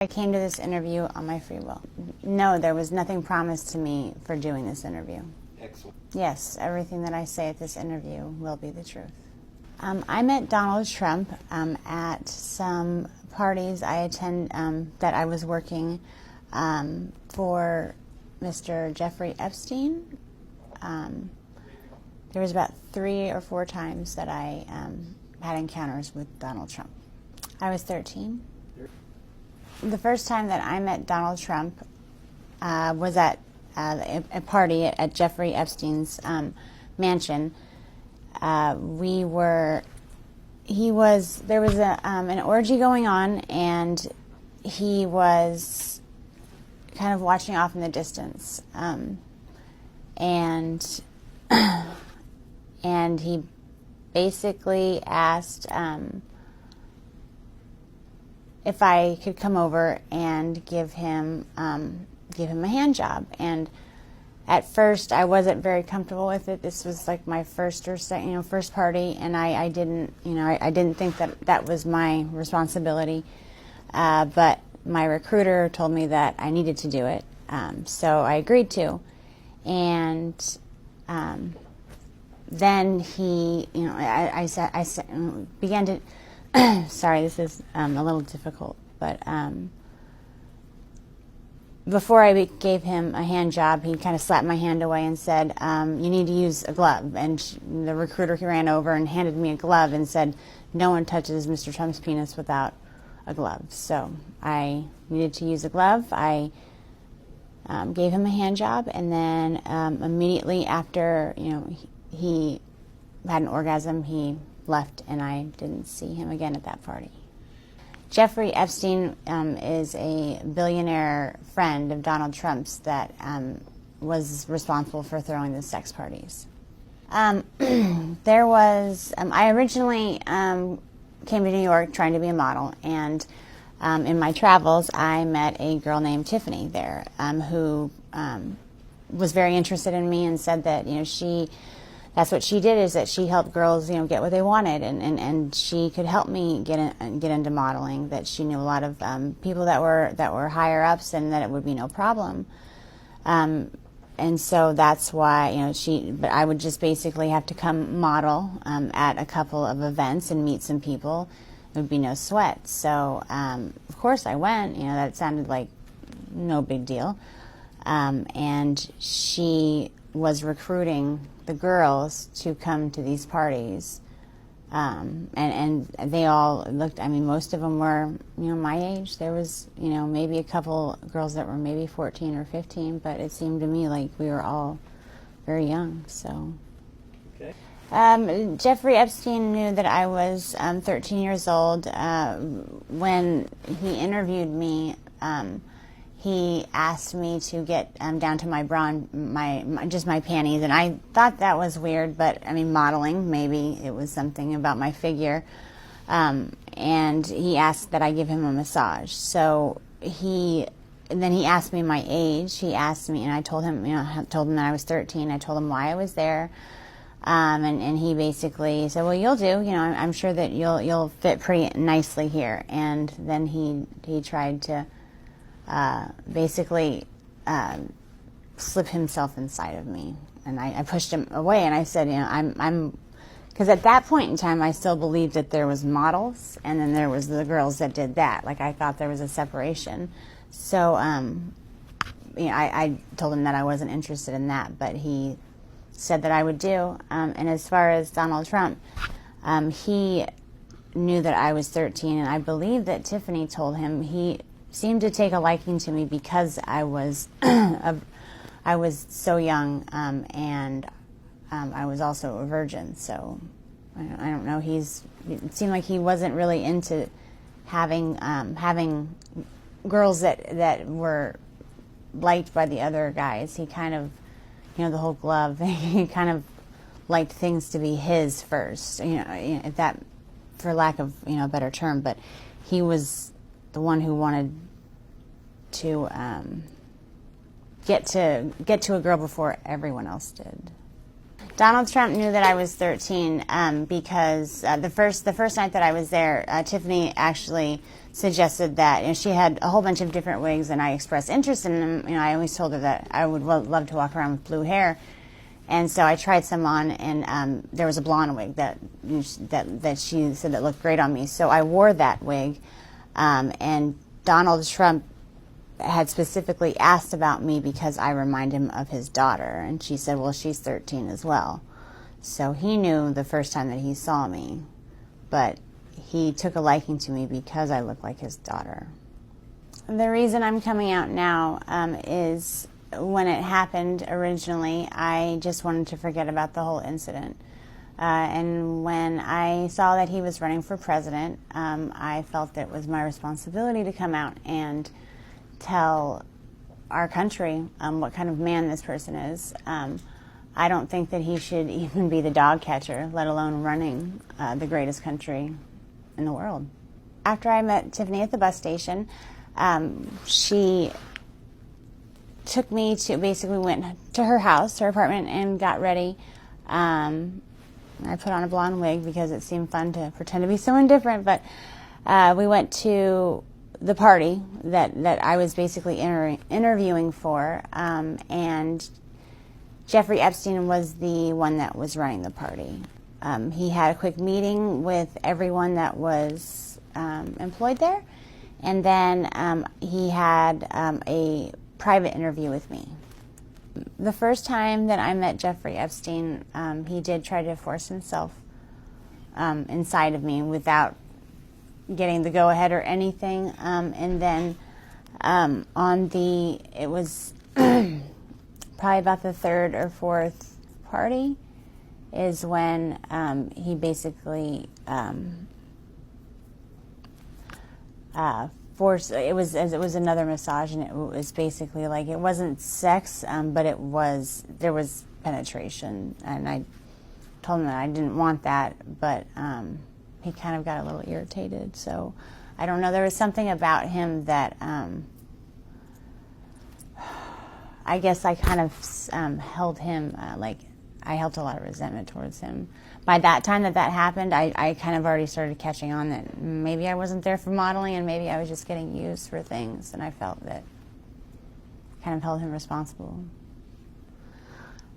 I came to this interview on my free will. No, there was nothing promised to me for doing this interview. Excellent. Yes, everything that I say at this interview will be the truth. I met Donald Trump at some parties I attend that I was working for Mr. Jeffrey Epstein. There was about 3 or 4 times that I had encounters with Donald Trump. I was 13. The first time that I met Donald Trump was at a party at Jeffrey Epstein's mansion. There was an orgy going on, and he was kind of watching off in the distance, and he basically asked if I could come over and give him a hand job. And at first, I wasn't very comfortable with it. This was like my first or second, first party, and I didn't think that was my responsibility. But my recruiter told me that I needed to do it, so I agreed to. And then he, I began to. Sorry, this is a little difficult, but before I gave him a hand job, he kind of slapped my hand away and said, you need to use a glove. And the recruiter ran over and handed me a glove and said, no one touches Mr. Trump's penis without a glove. So I needed to use a glove. I gave him a hand job, and then immediately after, he had an orgasm, he left, and I didn't see him again at that party. Jeffrey Epstein is a billionaire friend of Donald Trump's that was responsible for throwing the sex parties. I originally came to New York trying to be a model, and in my travels I met a girl named Tiffany there who was very interested in me and said that that's what she did, is that she helped girls, get what they wanted, and she could help me get into modeling. That she knew a lot of people that were higher ups, and that it would be no problem. And so that's why, but I would just basically have to come model at a couple of events and meet some people. It would be no sweat. So of course I went. That sounded like no big deal. And she was recruiting the girls to come to these parties, and they all looked, most of them were, my age. There was, maybe a couple girls that were maybe 14 or 15, but it seemed to me like we were all very young, so. Okay. Jeffrey Epstein knew that I was 13 years old. When he interviewed me, he asked me to get down to my bra, just my panties, and I thought that was weird, but modeling, maybe it was something about my figure. And he asked that I give him a massage. So then he asked me my age. He asked me, and I told him, told him that I was 13. I told him why I was there, and he basically said, "Well, you'll do. I'm sure that you'll fit pretty nicely here." And then he tried to basically slip himself inside of me, and I pushed him away, and I said, I'm because at that point in time I still believed that there was models, and then there was the girls that did that. Like, I thought there was a separation. So I told him that I wasn't interested in that, but he said that I would do. And as far as Donald Trump, he knew that I was 13, and I believe that Tiffany told him he seemed to take a liking to me because I was I was so young, and I was also a virgin. So I don't know. It seemed like he wasn't really into having girls that were liked by the other guys. He kind of, the whole glove thing. He kind of liked things to be his first. If that, for lack of a better term, but he was the one who wanted to get to a girl before everyone else did. Donald Trump knew that I was 13 because the first night that I was there, Tiffany actually suggested that, you know, she had a whole bunch of different wigs, and I expressed interest in them. You know, I always told her that I would love to walk around with blue hair, and so I tried some on, and there was a blonde wig that she said that looked great on me. So I wore that wig, and Donald Trump had specifically asked about me because I remind him of his daughter, and she said, well, she's 13 as well. So he knew the first time that he saw me, but he took a liking to me because I look like his daughter. The reason I'm coming out now is when it happened originally, I just wanted to forget about the whole incident. And when I saw that he was running for president, I felt that it was my responsibility to come out and tell our country what kind of man this person is. I don't think that he should even be the dog catcher, let alone running the greatest country in the world. After I met Tiffany at the bus station, she took me to, basically went to her house, her apartment, and got ready. I put on a blonde wig because it seemed fun to pretend to be someone different, but we went to the party that I was basically interviewing for, and Jeffrey Epstein was the one that was running the party. He had a quick meeting with everyone that was employed there, and then he had a private interview with me. The first time that I met Jeffrey Epstein, he did try to force himself inside of me without getting the go-ahead or anything, and then it was probably about the third or fourth party is when he basically forced. It was another massage, and it was basically like, it wasn't sex, but there was penetration, and I told him that I didn't want that, but he kind of got a little irritated. So I don't know, there was something about him that I guess I kind of held him, I held a lot of resentment towards him. By that time that happened, I kind of already started catching on that maybe I wasn't there for modeling, and maybe I was just getting used for things, and I felt that kind of held him responsible.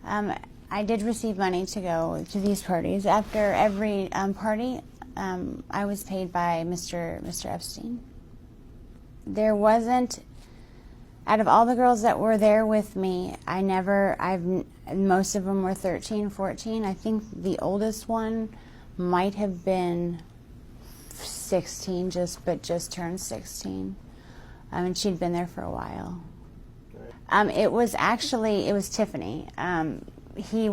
I did receive money to go to these parties. After every party, I was paid by Mr. Epstein. There wasn't, out of all the girls that were there with me, most of them were 13, 14. I think the oldest one might have been 16, just turned 16. And she'd been there for a while. It was Tiffany. He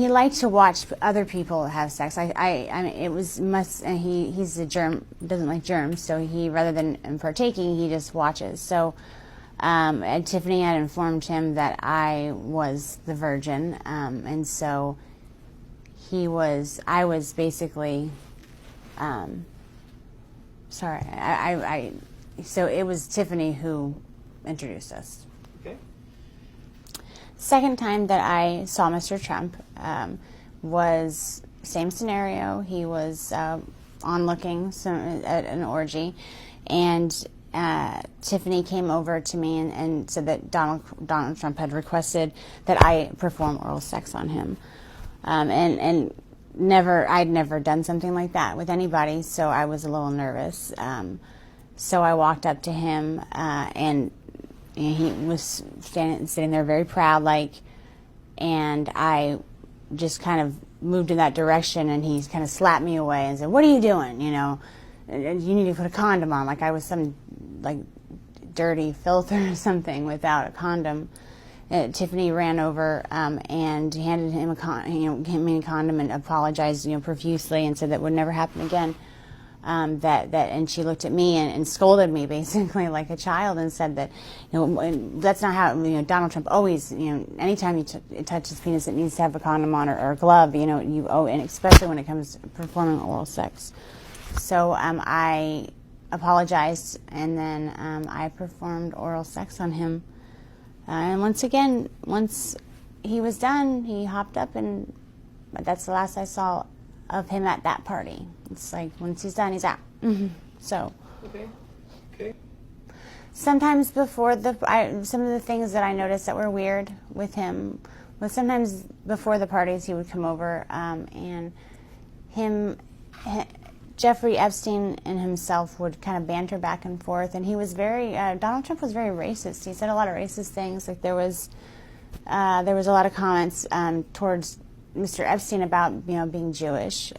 liked to watch other people have sex. He's a germ, doesn't like germs, so he, rather than partaking, he just watches. So and Tiffany had informed him that I was the virgin, and so I was basically, so it was Tiffany who introduced us. Okay. Second time that I saw Mr. Trump was same scenario. He was onlooking at an orgy, and Tiffany came over to me and said that Donald Trump had requested that I perform oral sex on him, and I'd never done something like that with anybody, so I was a little nervous. So I walked up to him, and he was sitting there very proud, and I just kind of moved in that direction, and he kind of slapped me away and said, "What are you doing? You know, you need to put a condom on," like I was some dirty filth or something without a condom. Tiffany ran over and handed him a condom and apologized, profusely, and said that would never happen again. And she looked at me and scolded me basically like a child and said that, that's not how, Donald Trump always, anytime you touch his penis, it needs to have a condom on or a glove, and especially when it comes to performing oral sex. So I apologized, and then I performed oral sex on him. And once he was done, he hopped up, and that's the last I saw of him at that party. It's like once he's done, he's out. So. Okay. Sometimes before some of the things that I noticed that were weird with him was sometimes before the parties he would come over, and Jeffrey Epstein and himself would kind of banter back and forth, and he was Donald Trump was very racist. He said a lot of racist things. Like there was a lot of comments towards Mr. Epstein about being Jewish.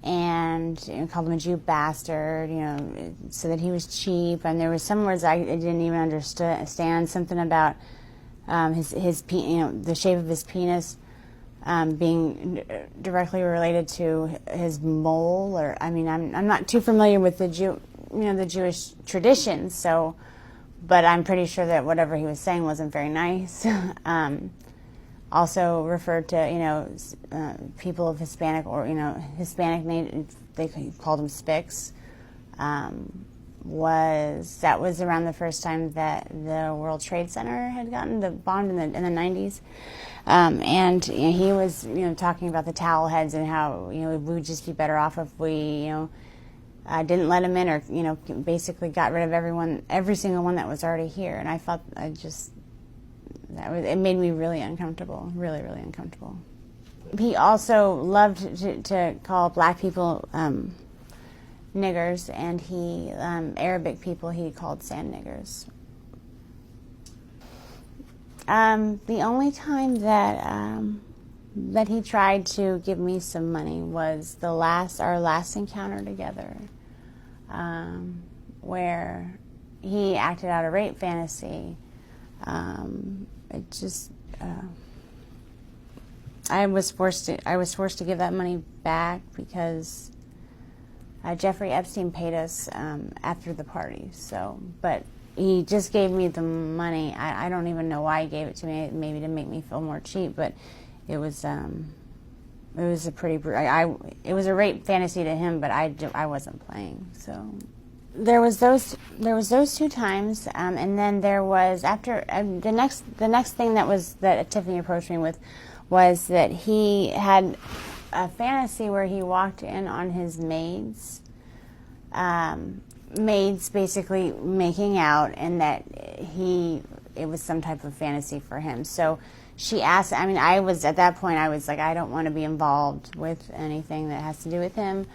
And called him a Jew bastard, so that he was cheap. And there were some words I didn't even understand. Something about his the shape of his penis being directly related to his mole. Or I'm not too familiar with the the Jewish traditions. So, but I'm pretty sure that whatever he was saying wasn't very nice. Also referred to, people of Hispanic or, Hispanic name, they called them spics. That was around the first time that the World Trade Center had gotten the bombed in the 90s. And he was, talking about the towel heads and how, we would just be better off if we, didn't let him in, or, basically got rid of every single one that was already here. And I felt it made me really uncomfortable, really, really uncomfortable. He also loved to call black people niggers, and Arabic people he called sand niggers. The only time that he tried to give me some money was our last encounter together, where he acted out a rape fantasy. I was forced to give that money back because Jeffrey Epstein paid us after the party. So, but he just gave me the money. I don't even know why he gave it to me. Maybe to make me feel more cheap, but it was a pretty. It was a rape fantasy to him, but I wasn't playing. So. There was those 2 times, and then there was after the next thing that Tiffany approached me with was that he had a fantasy where he walked in on his maids basically making out, and that it was some type of fantasy for him. So she asked. I was at that point. I was like, I don't want to be involved with anything that has to do with him.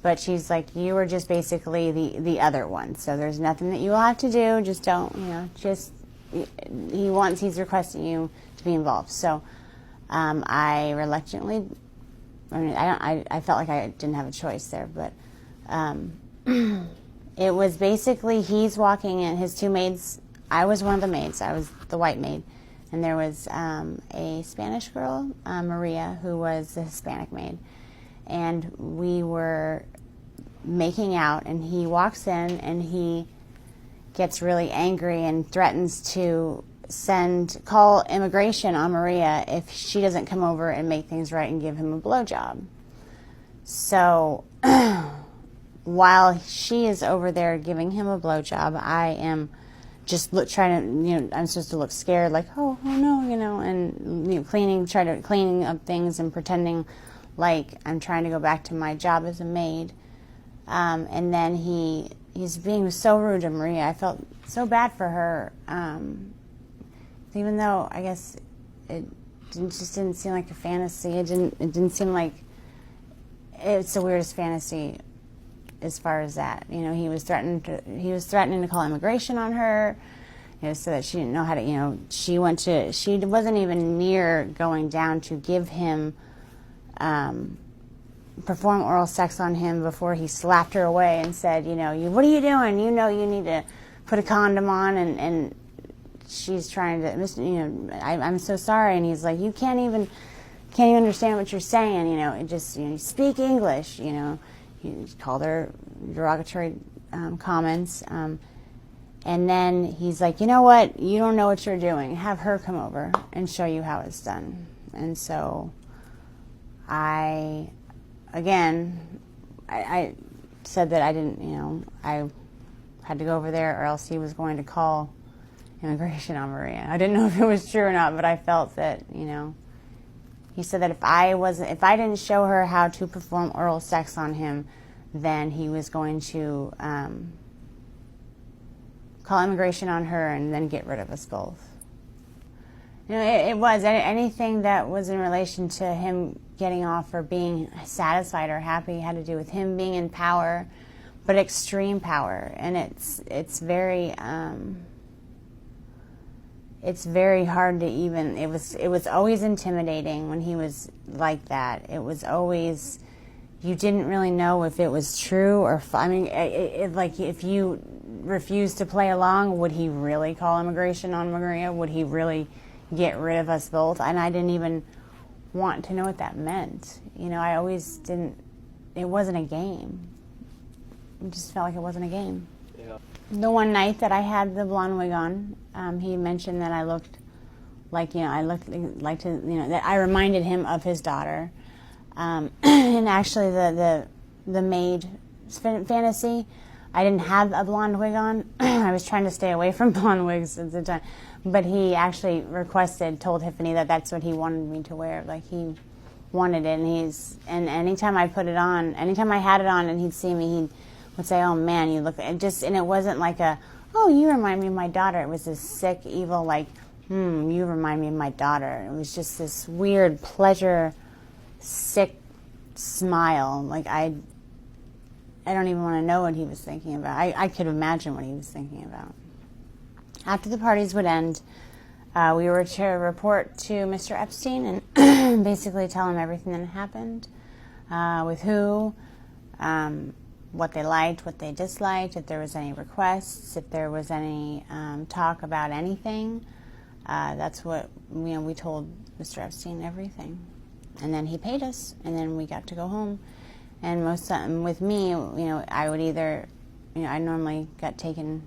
But she's like, you were just basically the other one. So there's nothing that you will have to do. Just don't, he's requesting you to be involved. So I reluctantly, I felt like I didn't have a choice there. But it was basically he's walking in, his 2 maids. I was one of the maids. I was the white maid. And there was a Spanish girl, Maria, who was the Hispanic maid. And we were making out, and he walks in, and he gets really angry and threatens to call immigration on Maria if she doesn't come over and make things right and give him a blowjob. So while she is over there giving him a blowjob, I am just trying to, I'm supposed to look scared, like, oh no, and cleaning up things and pretending like I'm trying to go back to my job as a maid. And then he's being so rude to Maria. I felt so bad for her, even though I guess it just didn't seem like a fantasy. It didn't seem like it's the weirdest fantasy as far as that. He was threatening to call immigration on her, so that she didn't know how to. She wasn't even near going down to give him. Perform oral sex on him before he slapped her away and said, what are you doing? You need to put a condom on, and she's trying to, I'm so sorry, and he's like, you can't even understand what you're saying, it just, you speak English, he called her derogatory comments, and then he's like, you know what, you don't know what you're doing, have her come over and show you how it's done. And so I said that I didn't, I had to go over there, or else he was going to call immigration on Maria. I didn't know if it was true or not, but I felt that, he said that if I didn't show her how to perform oral sex on him, then he was going to call immigration on her and then get rid of us both. It was anything that was in relation to him getting off or being satisfied or happy had to do with him being in power, but extreme power. And it's very hard to even. It was always intimidating when he was like that. It was always, you didn't really know if it was true or. Like if you refused to play along, would he really call immigration on Maria? Would he really get rid of us both? And I didn't even want to know what that meant. I always didn't. It wasn't a game. It just felt like it wasn't a game. Yeah. The one night that I had the blonde wig on, he mentioned that I looked like, that I reminded him of his daughter. And actually the maid fantasy, I didn't have a blonde wig on. I was trying to stay away from blonde wigs at the time. But he actually told Tiffany that that's what he wanted me to wear. Like, he wanted it, and anytime I put it on, anytime I had it on and he'd see me, he would say, "Oh man, you look," and it wasn't like "Oh, you remind me of my daughter." It was this sick, evil, like, you remind me of my daughter. It was just this weird pleasure, sick smile. Like, I don't even want to know what he was thinking about. I could imagine what he was thinking about. After the parties would end, we were to report to Mr. Epstein and basically tell him everything that happened, with who, what they liked, what they disliked, if there was any requests, if there was any talk about anything. That's what we told Mr. Epstein, everything. And then he paid us, and then we got to go home. And with me, I would either, I normally got taken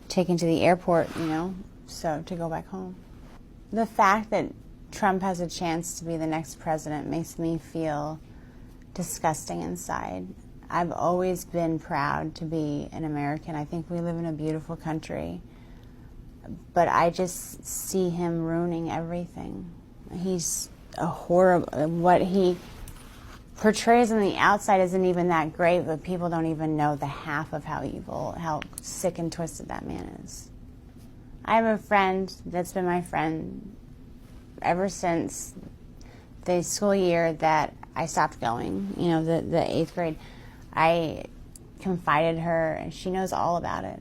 to the airport, so to go back home. The fact that Trump has a chance to be the next president makes me feel disgusting inside. I've always been proud to be an American. I think we live in a beautiful country. But I just see him ruining everything. He's a horrible, what he portrays on the outside isn't even that great, but people don't even know the half of how evil, how sick and twisted that man is. I have a friend that's been my friend ever since the school year that I stopped going, the 8th grade. I confided her, and she knows all about it.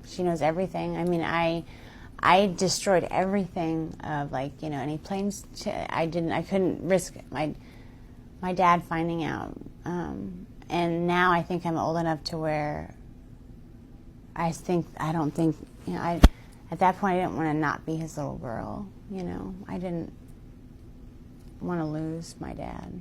She knows everything. I mean, I destroyed everything of, any planes. I couldn't risk my dad finding out. And now I think I'm old enough to where at that point I didn't want to not be his little girl, I didn't want to lose my dad.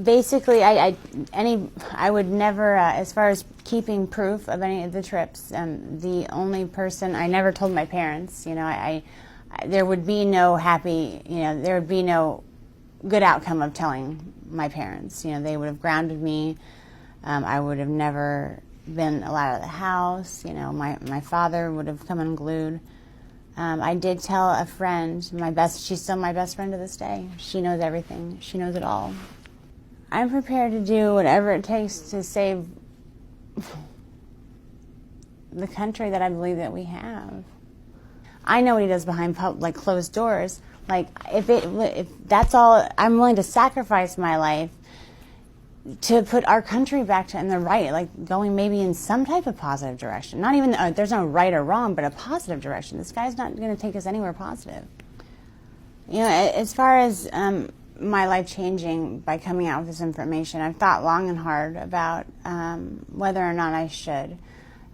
Basically, I would never, as far as keeping proof of any of the trips, the only person, I never told my parents, there would be no happy, there would be no good outcome of telling my parents. They would have grounded me. I would have never been allowed out of the house. My father would have come unglued. I did tell a friend, she's still my best friend to this day. She knows everything. She knows it all. I'm prepared to do whatever it takes to save the country that I believe that we have. I know what he does behind closed doors. If that's all, I'm willing to sacrifice my life to put our country back in the right, going maybe in some type of positive direction. Not even, there's no right or wrong, but a positive direction. This guy's not going to take us anywhere positive. As far as my life changing by coming out with this information, I've thought long and hard about whether or not I should.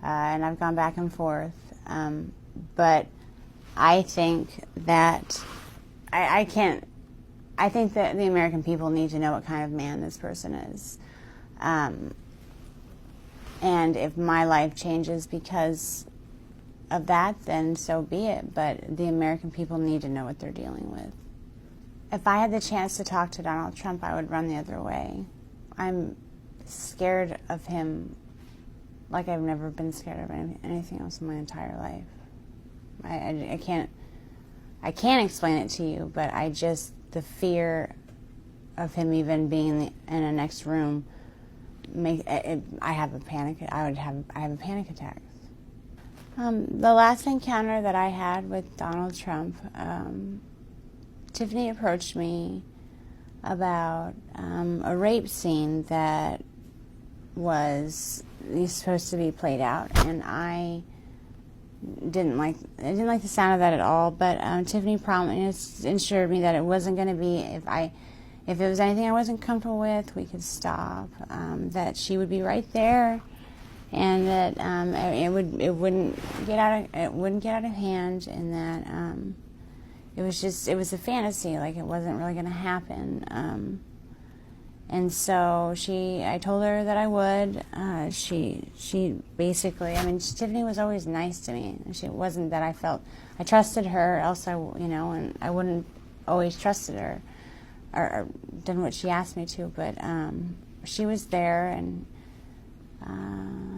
And I've gone back and forth. But I think that I think that the American people need to know what kind of man this person is. And if my life changes because of that, then so be it. But the American people need to know what they're dealing with. If I had the chance to talk to Donald Trump, I would run the other way. I'm scared of him like I've never been scared of anything else in my entire life. I can't explain it to you, but the fear of him even being in the next room, I have a panic attack. The last encounter that I had with Donald Trump, Tiffany approached me about a rape scene that was supposed to be played out, and I didn't like the sound of that at all. But Tiffany assured me that it wasn't going to be, if it was anything I wasn't comfortable with, we could stop. That she would be right there, and that it wouldn't get out of hand, and that it was a fantasy, like it wasn't really going to happen. And so I told her that I would. She basically, Tiffany was always nice to me. It wasn't that I trusted her, else and I wouldn't always trusted her or done what she asked me to. But she was there, and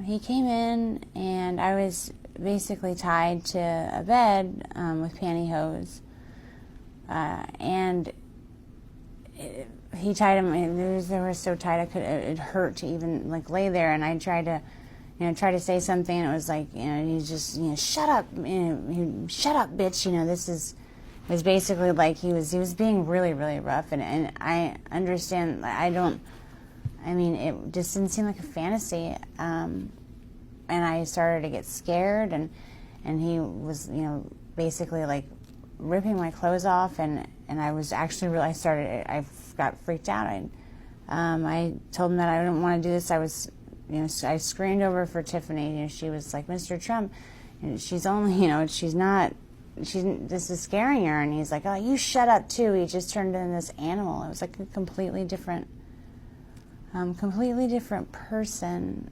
he came in, and I was basically tied to a bed with pantyhose, and he tied him. They were so tight, it hurt to even lay there. And I tried to say something. And it was like, he's just, shut up, shut up, bitch. It was basically like he was being really, really rough. And I understand. It just didn't seem like a fantasy. And I started to get scared, and he was, basically ripping my clothes off, and I was actually I got freaked out. I told him that I didn't want to do this. I screamed over for Tiffany. She was like, Mr. Trump, and she's only, this is scaring her. And he's like, oh, you shut up too. He just turned into this animal. It was like a completely different person.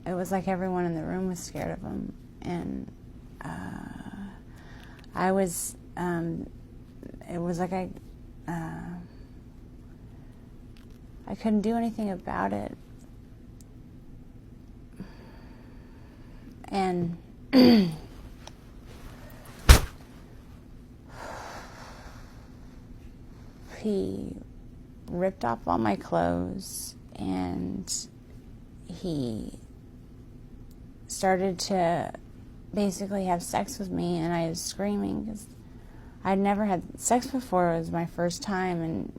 It was like everyone in the room was scared of him, and I was. It was like I couldn't do anything about it, and he ripped off all my clothes, and he started to basically have sex with me, and I was screaming because I'd never had sex before. It was my first time, and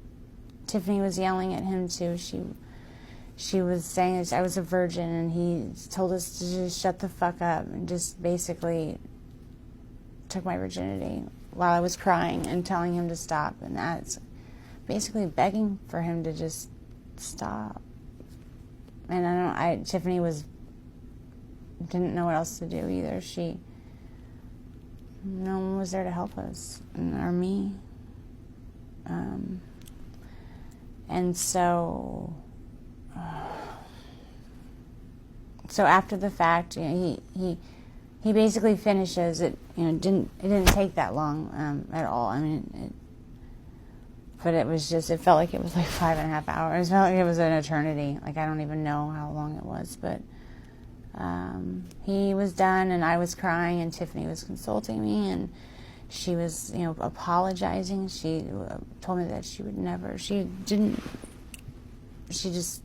Tiffany was yelling at him too. She was saying I was a virgin, and he told us to just shut the fuck up, and just basically took my virginity while I was crying and telling him to stop. And that's basically begging for him to just stop. And Tiffany didn't know what else to do either. No one was there to help us, or me. And so after the fact, he basically finishes it. It didn't take that long at all. But it felt like it was like 5.5 hours. It felt like it was an eternity. I don't even know how long it was, but he was done, and I was crying, and Tiffany was consulting me, and she was, apologizing. She told me that she just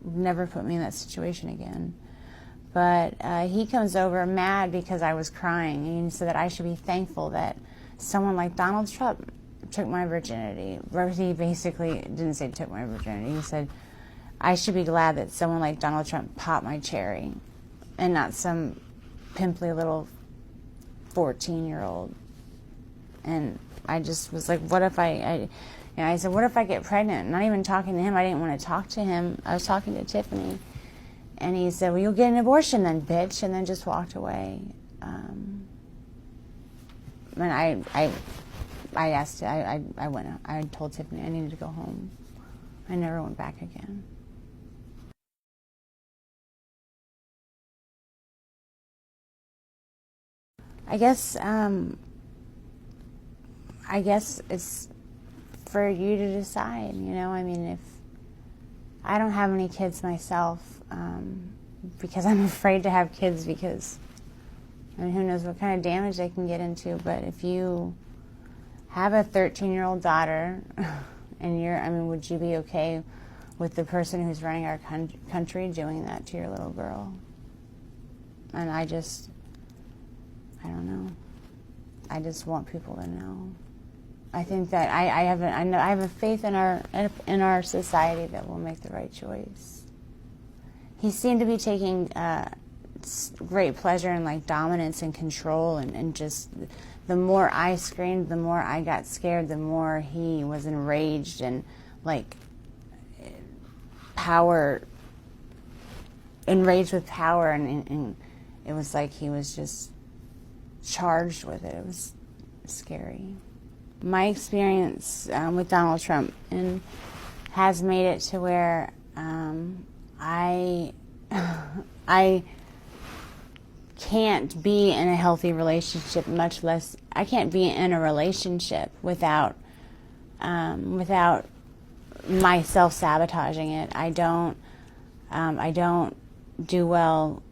never put me in that situation again. But he comes over mad because I was crying, and he said that I should be thankful that someone like Donald Trump took my virginity. He basically didn't say took my virginity. He said, I should be glad that someone like Donald Trump popped my cherry, and not some pimply little 14-year-old. And I just was like, what if I said, what if I get pregnant? Not even talking to him. I didn't want to talk to him. I was talking to Tiffany. And he said, well, you'll get an abortion then, bitch, and then just walked away. And I asked, I went out. I told Tiffany I needed to go home. I never went back again. I guess it's for you to decide, if I don't have any kids myself, because I'm afraid to have kids, because I mean, who knows what kind of damage they can get into, but if you have a 13-year-old daughter and would you be okay with the person who's running our country doing that to your little girl? And I don't know. I just want people to know. I think that I have a faith in our society that will make the right choice. He seemed to be taking great pleasure in like dominance and control, and just the more I screamed, the more I got scared, the more he was enraged and enraged with power, and it was like he was just charged with it. It was scary. My experience with Donald Trump has made it to where I can't be in a healthy relationship, much less I can't be in a relationship without myself sabotaging it. I don't do well.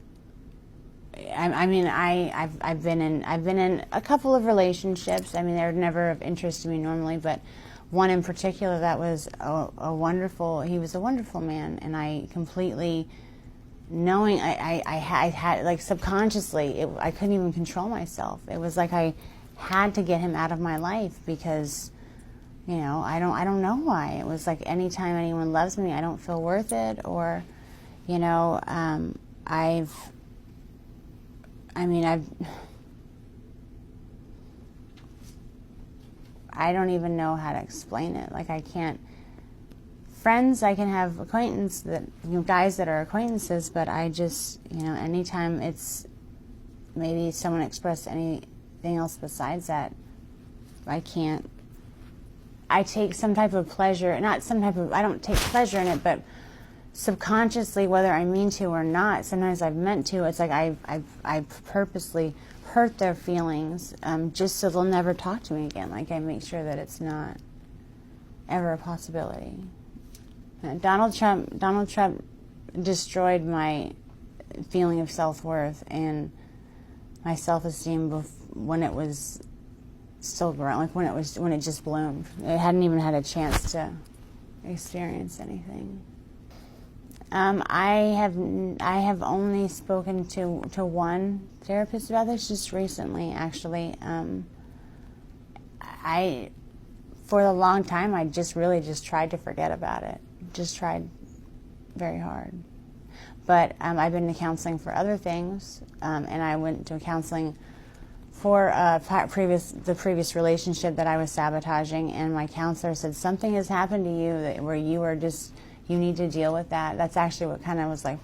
I've been in a couple of relationships. I mean, they're never of interest to me normally, but one in particular that was he was a wonderful man, and I completely, knowing I had like subconsciously, I couldn't even control myself. It was like I had to get him out of my life because, I don't know why. It was like anytime anyone loves me, I don't feel worth it, or, I don't even know how to explain it. Like, I can't. Friends, I can have guys that are acquaintances, but I just, anytime it's maybe someone expressed anything else besides that, I can't. I take some type of pleasure, I don't take pleasure in it, but subconsciously, whether I mean to or not, sometimes I've meant to. It's like I purposely hurt their feelings just so they'll never talk to me again. Like, I make sure that it's not ever a possibility. Donald Trump destroyed my feeling of self-worth and my self-esteem when it was still growing, like when it just bloomed. It hadn't even had a chance to experience anything. I have only spoken to one therapist about this just recently, actually. For a long time, I really tried to forget about it. Just tried very hard. But I've been to counseling for other things, and I went to counseling for the previous relationship that I was sabotaging, and my counselor said, something has happened to you where you need to deal with that. That's actually what kind of was like,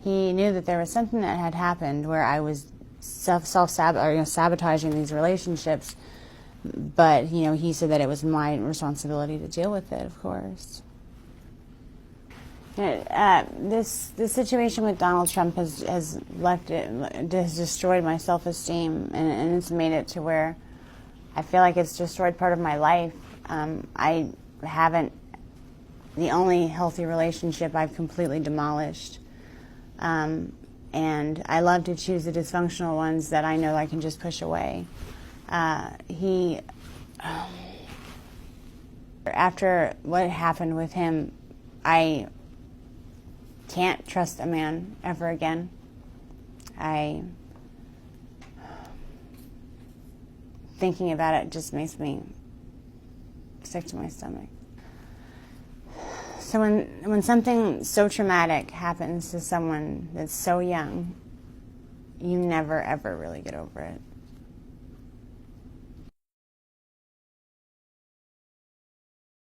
He knew that there was something that had happened where I was sabotaging these relationships, but he said that it was my responsibility to deal with it, of course. This situation with Donald Trump has destroyed my self-esteem, and it's made it to where I feel like it's destroyed part of my life. The only healthy relationship I've completely demolished. And I love to choose the dysfunctional ones that I know I can just push away. After what happened with him, I can't trust a man ever again. Thinking about it just makes me sick to my stomach. So when something so traumatic happens to someone that's so young, you never ever really get over it.